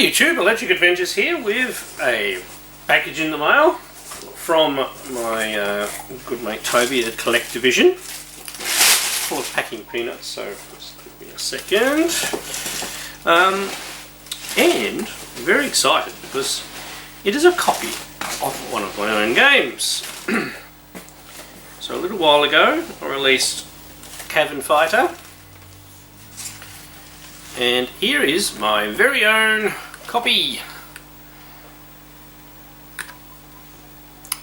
Hey YouTube, Electric Adventures here with a package in the mail from my good mate Toby at ColecoVision. Full of packing peanuts, so just give me a second. And I'm very excited because it is a copy of one of my own games. So a little while ago I released Cavern Fighter. And here is my very own copy.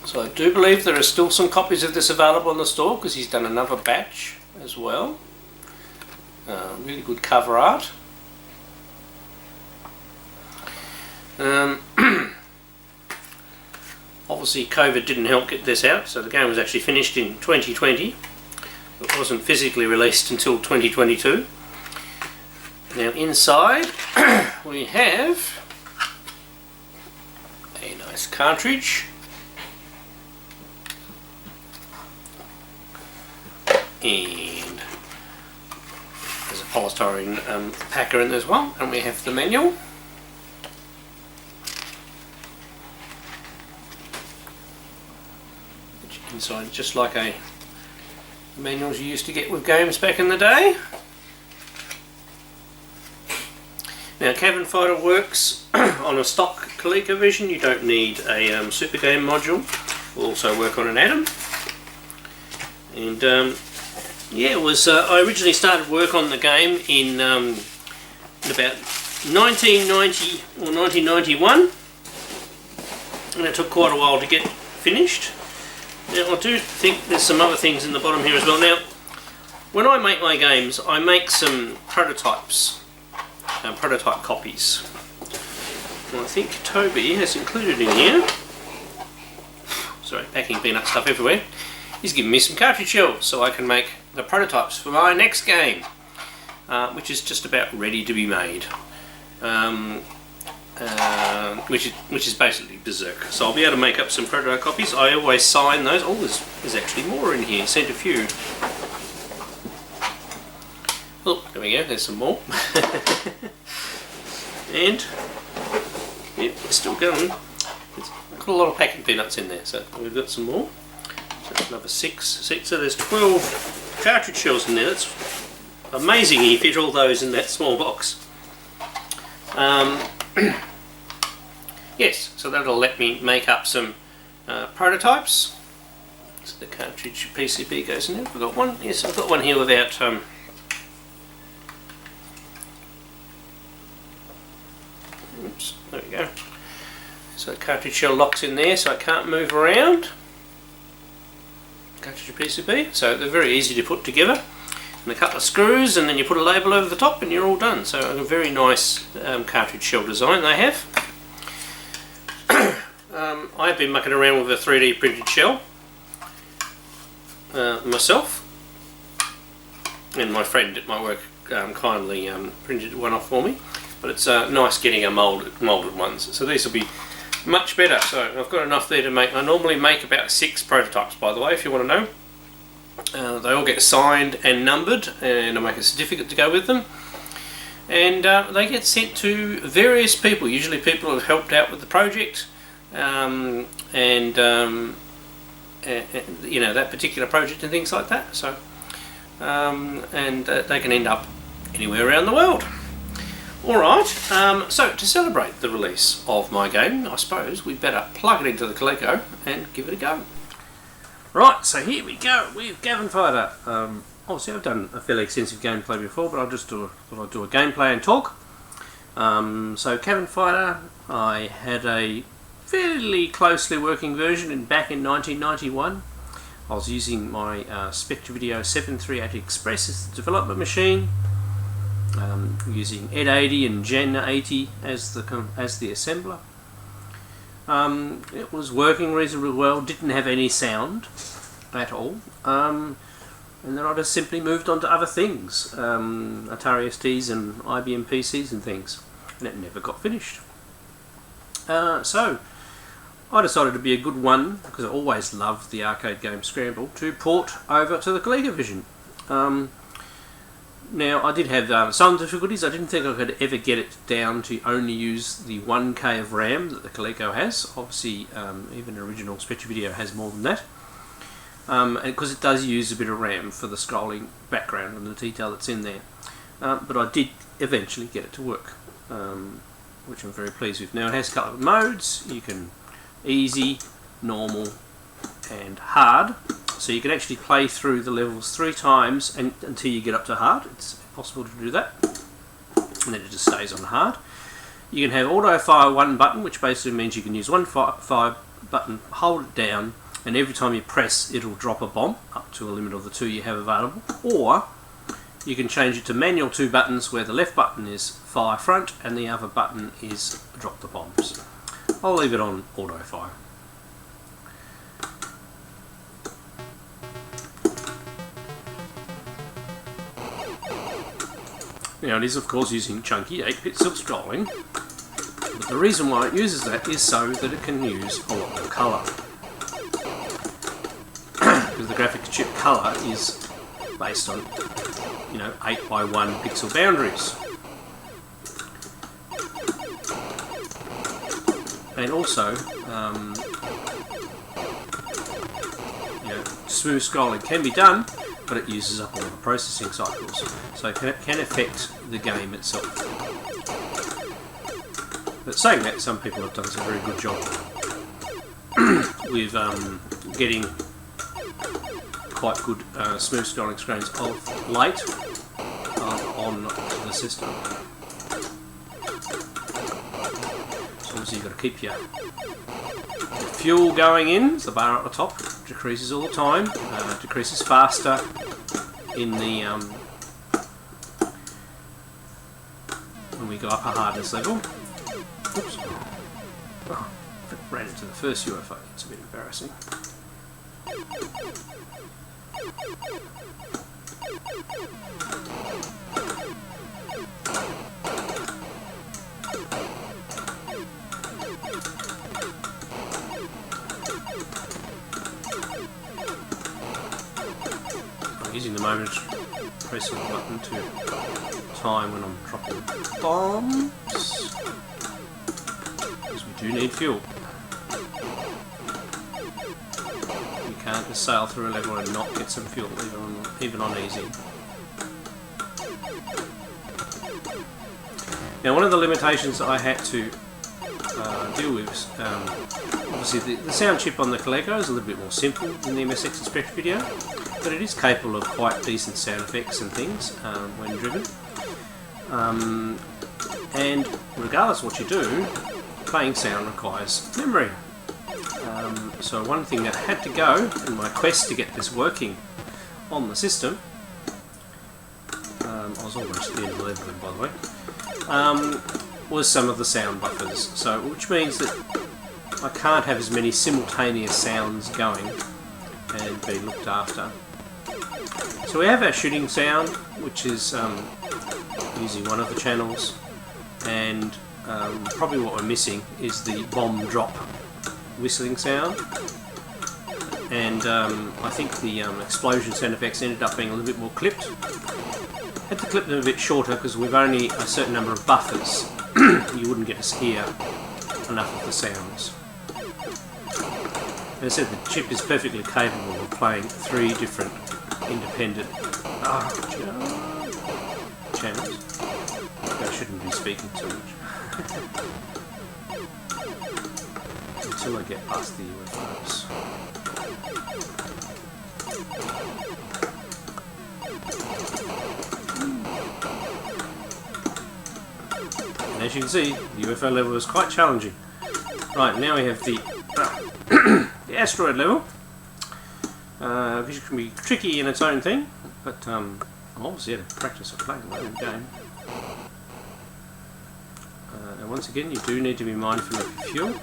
So I do believe there are still some copies of this available in the store because he's done another batch as well. Really good cover art. Obviously COVID didn't help get this out, so the game was actually finished in 2020. It wasn't physically released until 2022. Now inside we have a nice cartridge and there's a polystyrene packer in there as well, and we have the manual. Which inside just like the manuals you used to get with games back in the day. Now Cavern Fighter works on a stock ColecoVision. You don't need a Super Game module. Will also work on an Adam. And yeah, it was. I originally started work on the game in about 1990 or 1991, and it took quite a while to get finished. Now I do think there's some other things in the bottom here as well. Now, when I make my games, I make some prototypes. Prototype copies. Well, I think Toby has included in here, sorry, packing peanut stuff everywhere, he's given me some cartridge shells so I can make the prototypes for my next game, which is just about ready to be made, which is basically Berserk. So I'll be able to make up some prototype copies. I always sign those. Oh, there's actually more in here, sent a few. Oh, there we go, there's some more. And yep, it's still going. It's got a lot of packing peanuts in there, so we've got some more. So that's another 6. So there's 12 cartridge shells in there. That's amazing you fit all those in that small box. Yes, so that'll let me make up some prototypes. So the cartridge PCB goes in there. I've got one. Yes, I've got one here without. Oops, there we go. So the cartridge shell locks in there so it can't move around. Cartridge PCB, so they're very easy to put together. And a couple of screws, and then you put a label over the top and you're all done. So a very nice cartridge shell design they have. I've been mucking around with a 3D printed shell myself. And my friend at my work kindly printed one off for me. But it's nice getting a moulded ones. So these will be much better. So I've got enough there to make. I normally make about 6 prototypes, by the way, if you want to know. They all get signed and numbered, and I make a certificate to go with them. And they get sent to various people, usually people who have helped out with the project, and you know, that particular project and things like that. So and they can end up anywhere around the world. Alright, so to celebrate the release of my game, I suppose we'd better plug it into the Coleco and give it a go. Right, so here we go with Cavern Fighter. Obviously I've done a fairly extensive gameplay before, but I'll just thought I'd do a gameplay and talk. So Cavern Fighter, I had a fairly closely working version back in 1991. I was using my Spectravideo 738 Express as the development machine. Using Ed 80 and Gen 80 as the assembler. It was working reasonably well, didn't have any sound at all, and then I just simply moved on to other things, Atari STs and IBM PCs and things, and it never got finished. So I decided to be a good one, because I always loved the arcade game Scramble, to port over to the ColecoVision. Now, I did have some difficulties. I didn't think I could ever get it down to only use the 1K of RAM that the Coleco has. Obviously, even original Spectravideo has more than that. Because it does use a bit of RAM for the scrolling background and the detail that's in there. But I did eventually get it to work, which I'm very pleased with. Now, it has a couple of modes. You can easy, normal, and hard. So you can actually play through the levels 3 times until you get up to hard. It's possible to do that. And then it just stays on hard. You can have auto fire 1 button, which basically means you can use one fire button, hold it down, and every time you press it'll drop a bomb up to a limit of the 2 you have available. Or you can change it to manual 2 buttons, where the left button is fire front and the other button is drop the bombs. I'll leave it on auto fire. Now, it is of course using chunky 8-bit silk scrolling, but the reason why it uses that is so that it can use a lot more colour. Because the graphics chip colour is based on, 8x1 pixel boundaries. And also, smooth scrolling can be done, but it uses up a lot of processing cycles, so it can affect the game itself. But saying that, some people have done a very good job with getting quite good smooth scrolling screens of late on the system. So obviously you've got to keep your fuel going in. The bar at the top decreases all the time, decreases faster in the when we go up a hardness level. Oops. Oh, I ran into the first UFO. It's a bit embarrassing. I'm using the moment pressing the button to time when I'm dropping bombs, because we do need fuel. You can't just sail through a level and not get some fuel, even on easy. Now, one of the limitations that I had to deal with, obviously the sound chip on the Coleco is a little bit more simple than the MSX and Spectravideo, but it is capable of quite decent sound effects and things when driven. And regardless of what you do, playing sound requires memory. So one thing that had to go in my quest to get this working on the system, I was almost at the end of the level by the way, was some of the sound buffers. So, which means that I can't have as many simultaneous sounds going and be looked after. So we have our shooting sound, which is using one of the channels, and probably what we're missing is the bomb drop whistling sound, and I think the explosion sound effects ended up being a little bit more clipped. Had to clip them a bit shorter because we've only a certain number of buffers. You wouldn't get to hear enough of the sounds. As I said, the chip is perfectly capable of playing 3 different independent channels. I shouldn't be speaking too much. Until I get past the UFOs. And as you can see, the UFO level is quite challenging. Right, now we have the the asteroid level, which can be tricky in its own thing, but I'm obviously out of practice of playing my own game. And once again, you do need to be mindful of your fuel.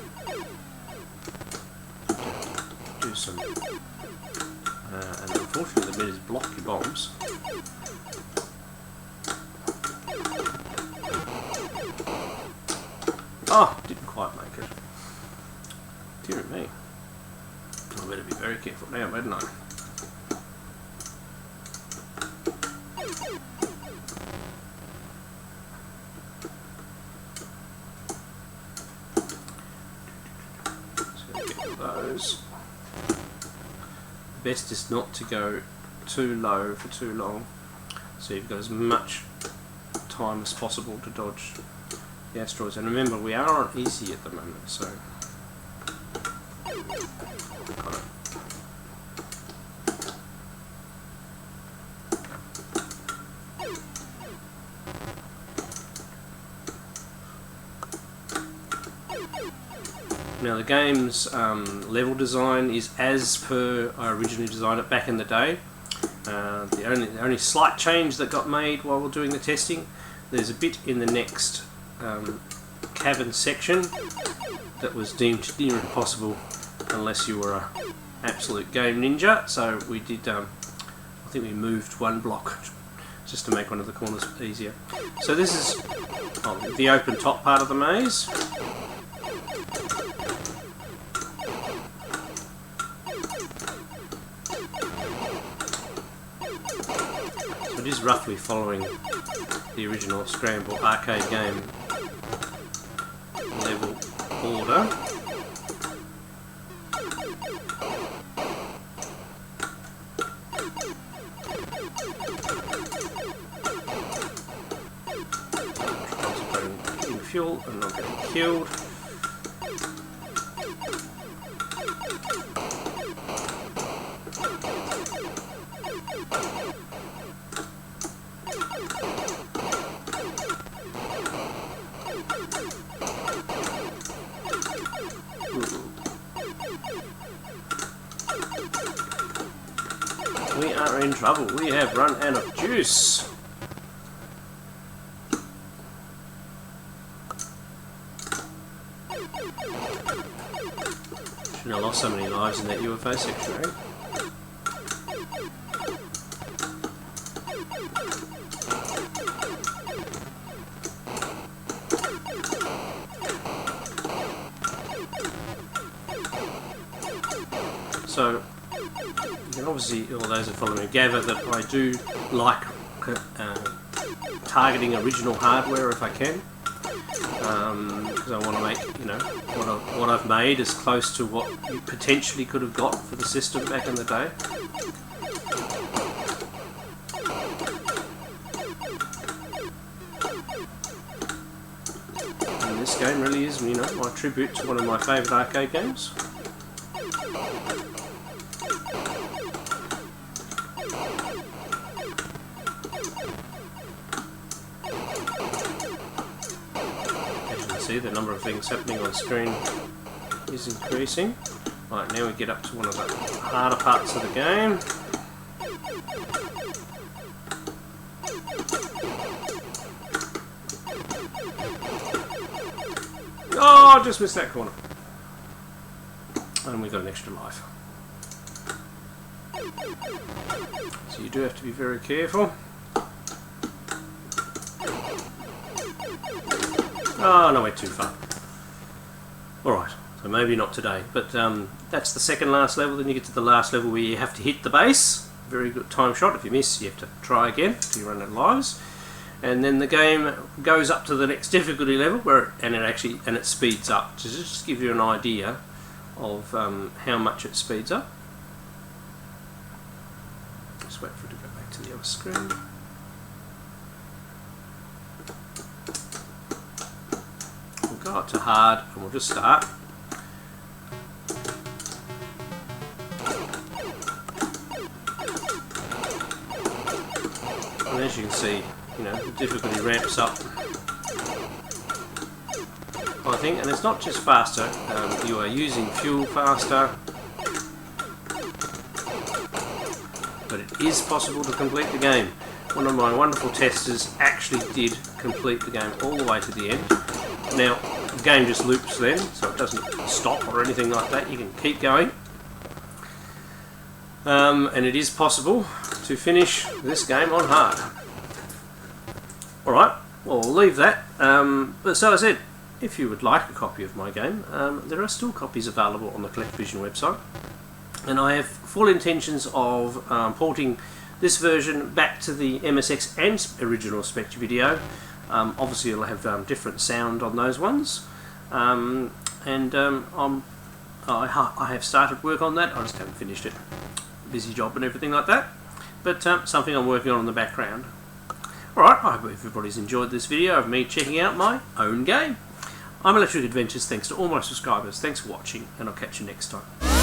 Do some, and unfortunately the bit is block your bombs. Oh, didn't quite make it. Dear me. I better be very careful now, hadn't I? of those. Best is not to go too low for too long, so you've got as much time as possible to dodge the asteroids. And remember, we are on easy at the moment, so now the game's level design is as per I originally designed it back in the day. The only slight change that got made while we're doing the testing, there's a bit in the next cavern section that was deemed near impossible unless you were a absolute game ninja. So we did, I think we moved one block just to make one of the corners easier. So this is the open top part of the maze. It is roughly following the original Scramble arcade game level order. Concentrating fuel and not getting killed. We are in trouble. We have run out of juice. Shouldn't have lost so many lives in that UFO section, eh? So, you can obviously, all those that follow me, gather that I do like targeting original hardware if I can, because I want to make, you know, what I've made as close to what you potentially could have got for the system back in the day. And this game really is, you know, my tribute to one of my favourite arcade games. See, the number of things happening on screen is increasing. Right, now we get up to one of the harder parts of the game. Oh, I just missed that corner. And we got an extra life. So you do have to be very careful. Oh, no, we're too far. Alright, so maybe not today, but that's the second last level. Then you get to the last level where you have to hit the base. Very good time shot. If you miss, you have to try again until you run out of lives. And then the game goes up to the next difficulty level, and it speeds up to just give you an idea of how much it speeds up. Just wait for it to go back to the other screen. Go up to hard and we'll just start. And as you can see, you know, the difficulty ramps up, I think, and it's not just faster, you are using fuel faster, but it is possible to complete the game. One of my wonderful testers actually did complete the game all the way to the end. Now, the game just loops then, so it doesn't stop or anything like that. You can keep going. And it is possible to finish this game on hard. Alright, well, we'll leave that. But so I said, if you would like a copy of my game, there are still copies available on the ColecoVision website. And I have full intentions of porting this version back to the MSX and original Spectravideo. Obviously it'll have different sound on those ones, and I'm I have started work on that, I just haven't finished it. Busy job and everything like that, but something I'm working on in the background. Alright, I hope everybody's enjoyed this video of me checking out my own game. I'm Electric Adventures, thanks to all my subscribers, thanks for watching, and I'll catch you next time.